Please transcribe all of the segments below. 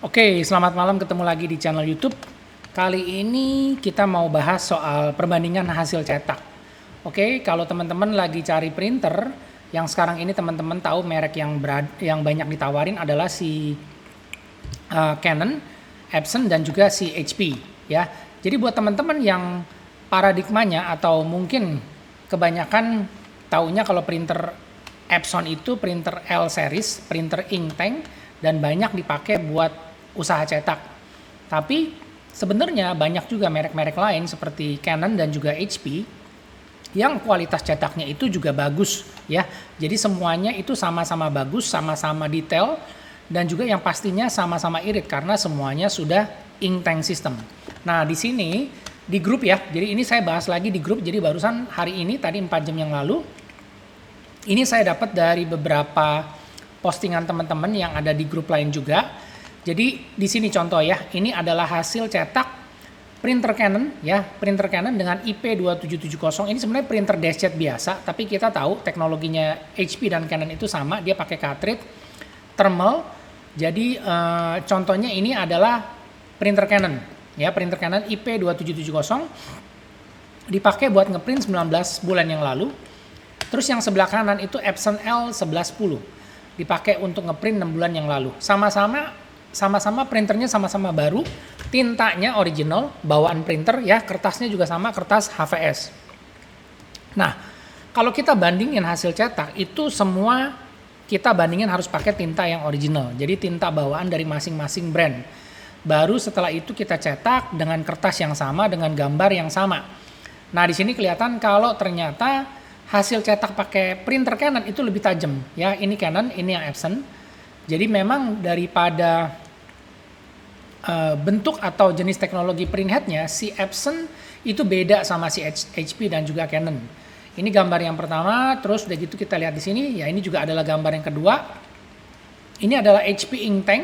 Oke, selamat malam, ketemu lagi di channel YouTube. Kali ini kita mau bahas soal perbandingan hasil cetak. Oke, kalau teman-teman lagi cari printer, yang sekarang ini teman-teman tahu merek yang banyak ditawarin adalah si Canon, Epson, dan juga si HP ya. Jadi buat teman-teman yang paradigmanya atau mungkin kebanyakan taunya kalau printer Epson itu printer L series, printer ink tank, dan banyak dipakai buat usaha cetak. Tapi sebenarnya banyak juga merek-merek lain seperti Canon dan juga HP yang kualitas cetaknya itu juga bagus ya. Jadi semuanya itu sama-sama bagus, sama-sama detail, dan juga yang pastinya sama-sama irit karena semuanya sudah ink tank system. Nah, di sini di grup ya. Jadi ini saya bahas lagi di grup. Jadi barusan hari ini tadi 4 jam yang lalu ini saya dapat dari beberapa postingan teman-teman yang ada di grup lain juga. Jadi di sini contoh ya, ini adalah hasil cetak printer Canon ya, printer Canon dengan IP2770. Ini sebenarnya printer deskjet biasa, tapi kita tahu teknologinya HP dan Canon itu sama, dia pakai cartridge thermal. Jadi contohnya ini adalah printer Canon ya, printer Canon IP2770 dipakai buat ngeprint 19 bulan yang lalu. Terus yang sebelah kanan itu Epson L1110 dipakai untuk ngeprint 6 bulan yang lalu. Sama-sama printernya sama-sama baru, tintanya original, bawaan printer ya, kertasnya juga sama, kertas HVS. Nah, kalau kita bandingin hasil cetak itu semua kita bandingin harus pakai tinta yang original. Jadi tinta bawaan dari masing-masing brand. Baru setelah itu kita cetak dengan kertas yang sama, dengan gambar yang sama. Nah, di sini kelihatan kalau ternyata hasil cetak pakai printer Canon itu lebih tajam ya. Ini Canon, ini yang Epson. Jadi memang daripada bentuk atau jenis teknologi print headnya, si Epson itu beda sama si HP dan juga Canon. Ini gambar yang pertama, terus udah gitu kita lihat di sini ya, ini juga adalah gambar yang kedua. Ini adalah HP ink tank.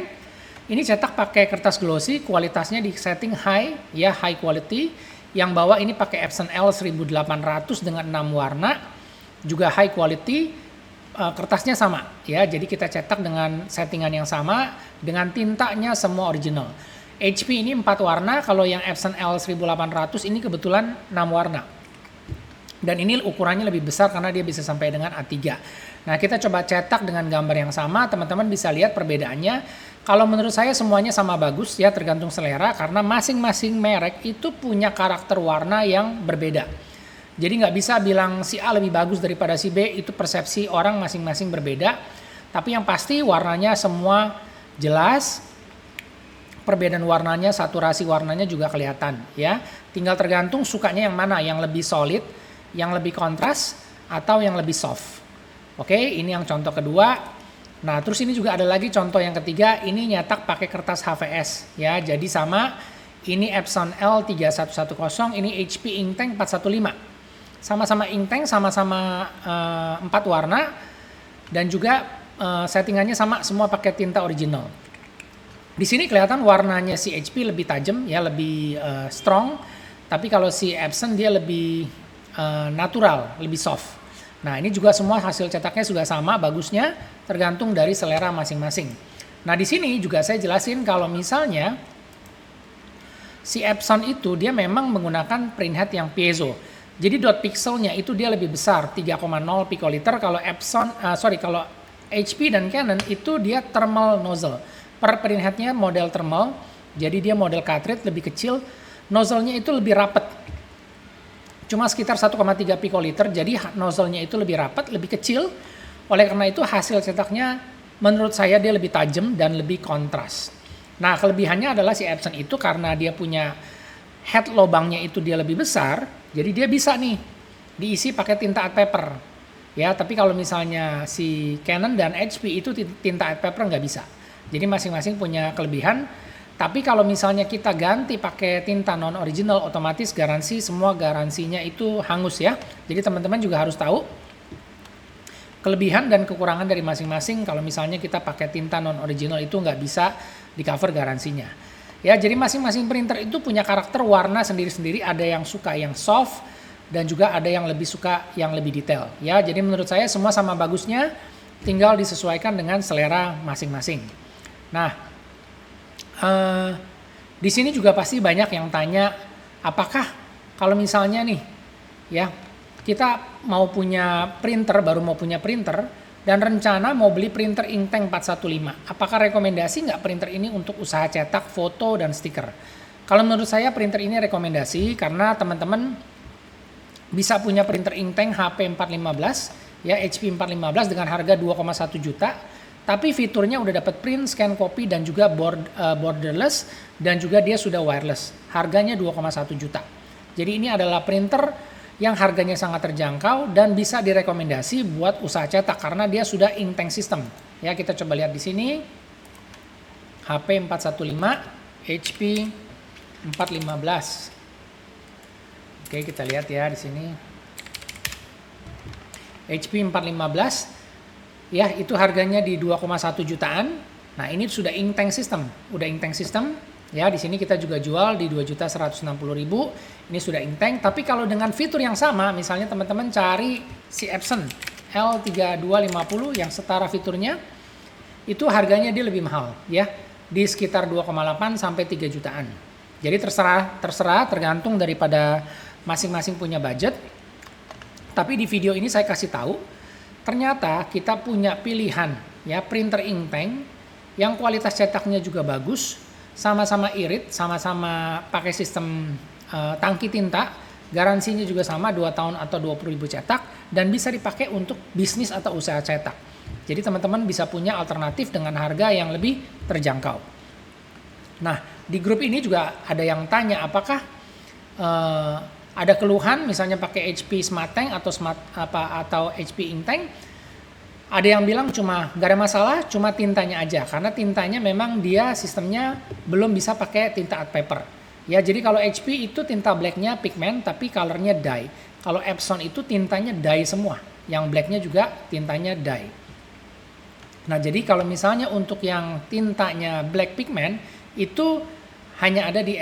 Ini cetak pakai kertas glossy, kualitasnya di setting high ya, high quality. Yang bawah ini pakai Epson L1800 dengan 6 warna, juga high quality, kertasnya sama ya. Jadi kita cetak dengan settingan yang sama, dengan tintanya semua original. HP ini 4 warna, kalau yang Epson L1800 ini kebetulan 6 warna. Dan ini ukurannya lebih besar karena dia bisa sampai dengan A3. Nah, kita coba cetak dengan gambar yang sama, teman-teman bisa lihat perbedaannya. Kalau menurut saya semuanya sama bagus ya, tergantung selera karena masing-masing merek itu punya karakter warna yang berbeda. Jadi nggak bisa bilang si A lebih bagus daripada si B, itu persepsi orang masing-masing berbeda. Tapi yang pasti warnanya semua jelas, perbedaan warnanya, saturasi warnanya juga kelihatan ya. Tinggal tergantung sukanya yang mana, yang lebih solid, yang lebih kontras, atau yang lebih soft. Oke, ini yang contoh kedua. Nah, terus ini juga ada lagi contoh yang ketiga, ini nyetak pakai kertas HVS ya. Jadi sama, ini Epson L3110, ini HP ink tank 415. Sama-sama ink tank, sama-sama 4 warna, dan juga settingannya sama, semua pakai tinta original. Di sini kelihatan warnanya si HP lebih tajam ya, lebih strong, tapi kalau si Epson dia lebih natural, lebih soft. Nah, ini juga semua hasil cetaknya sudah sama bagusnya, tergantung dari selera masing-masing. Nah, di sini juga saya jelasin kalau misalnya si Epson itu dia memang menggunakan print head yang piezo. Jadi dot pixelnya itu dia lebih besar, 3,0 picoliter. Kalau kalau HP dan Canon itu dia thermal nozzle. Per print headnya model thermal, jadi dia model cartridge lebih kecil, nozzle-nya itu lebih rapat. Cuma sekitar 1,3 picoliter, jadi nozzle-nya itu lebih rapat, lebih kecil. Oleh karena itu hasil cetaknya menurut saya dia lebih tajam dan lebih kontras. Nah, kelebihannya adalah si Epson itu karena dia punya head lobangnya itu dia lebih besar, jadi dia bisa nih diisi pakai tinta art paper. Ya, tapi kalau misalnya si Canon dan HP itu tinta art paper nggak bisa. Jadi masing-masing punya kelebihan. Tapi kalau misalnya kita ganti pakai tinta non original, otomatis semua garansinya itu hangus ya. Jadi teman-teman juga harus tahu kelebihan dan kekurangan dari masing-masing. Kalau misalnya kita pakai tinta non original itu nggak bisa di cover garansinya. Ya, jadi masing-masing printer itu punya karakter warna sendiri-sendiri. Ada yang suka yang soft dan juga ada yang lebih suka yang lebih detail. Ya, jadi menurut saya semua sama bagusnya, tinggal disesuaikan dengan selera masing-masing. Nah, Di sini juga pasti banyak yang tanya, apakah kalau misalnya nih, ya kita mau punya printer, baru mau punya printer, dan rencana mau beli printer Inktank 415, apakah rekomendasi nggak printer ini untuk usaha cetak, foto, dan stiker? Kalau menurut saya printer ini rekomendasi karena teman-teman bisa punya printer Inktank HP 415, ya HP 415 dengan harga 2,1 juta. Tapi fiturnya udah dapat print, scan, copy, dan juga borderless, dan juga dia sudah wireless. Harganya 2,1 juta. Jadi ini adalah printer yang harganya sangat terjangkau dan bisa direkomendasi buat usaha cetak karena dia sudah Inktank system. Ya, kita coba lihat di sini. HP 415, HP 415. Oke, kita lihat ya di sini. HP 415. Ya, itu harganya di 2,1 jutaan. Nah, ini sudah Inktank system. Udah Inktank system. Ya, di sini kita juga jual di 2.160.000. Ini sudah Inktank. Tapi kalau dengan fitur yang sama, misalnya teman-teman cari si Epson L3250 yang setara fiturnya, itu harganya dia lebih mahal. Ya, di sekitar 2,8 sampai 3 jutaan. Jadi terserah tergantung daripada masing-masing punya budget. Tapi di video ini saya kasih tahu, ternyata kita punya pilihan ya printer Inktank yang kualitas cetaknya juga bagus, sama-sama irit, sama-sama pakai sistem tangki tinta, garansinya juga sama 2 tahun atau 20.000 cetak, dan bisa dipakai untuk bisnis atau usaha cetak. Jadi teman-teman bisa punya alternatif dengan harga yang lebih terjangkau. Nah, di grup ini juga ada yang tanya apakah ada keluhan misalnya pakai HP SmartTank atau HP Inktank. Ada yang bilang cuma gak ada masalah, cuma tintanya aja karena tintanya memang dia sistemnya belum bisa pakai tinta art paper. Ya, jadi kalau HP itu tinta blacknya pigment tapi colornya dye. Kalau Epson itu tintanya dye semua, yang blacknya juga tintanya dye. Nah, jadi kalau misalnya untuk yang tintanya black pigment itu hanya ada di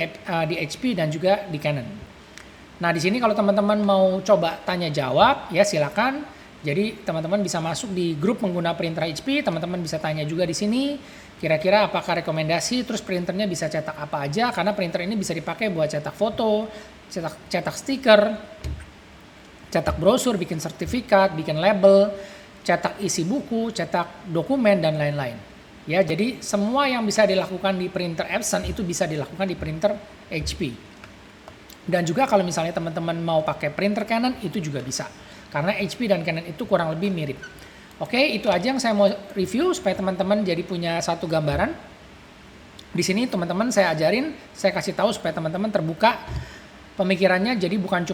HP dan juga di Canon. Nah, di sini kalau teman-teman mau coba tanya jawab, ya silakan. Jadi teman-teman bisa masuk di grup pengguna printer HP, teman-teman bisa tanya juga di sini, kira-kira apakah rekomendasi, terus printernya bisa cetak apa aja, karena printer ini bisa dipakai buat cetak foto, cetak stiker, cetak brosur, bikin sertifikat, bikin label, cetak isi buku, cetak dokumen, dan lain-lain. Ya, jadi semua yang bisa dilakukan di printer Epson itu bisa dilakukan di printer HP. Dan juga kalau misalnya teman-teman mau pakai printer Canon itu juga bisa. Karena HP dan Canon itu kurang lebih mirip. Oke, itu aja yang saya mau review supaya teman-teman jadi punya satu gambaran. Di sini teman-teman saya ajarin, saya kasih tahu supaya teman-teman terbuka pemikirannya. Jadi bukan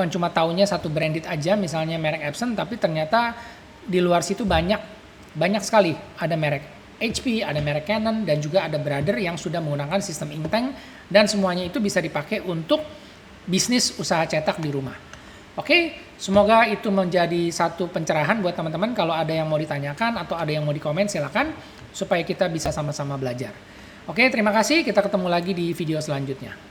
cuma taunya satu branded aja, misalnya merek Epson, tapi ternyata di luar situ banyak sekali ada merek HP, ada merek Canon, dan juga ada brother yang sudah menggunakan sistem Inktank, dan semuanya itu bisa dipakai untuk bisnis usaha cetak di rumah. Oke, semoga itu menjadi satu pencerahan buat teman-teman. Kalau ada yang mau ditanyakan atau ada yang mau dikomen, silakan supaya kita bisa sama-sama belajar. Oke, terima kasih. Kita ketemu lagi di video selanjutnya.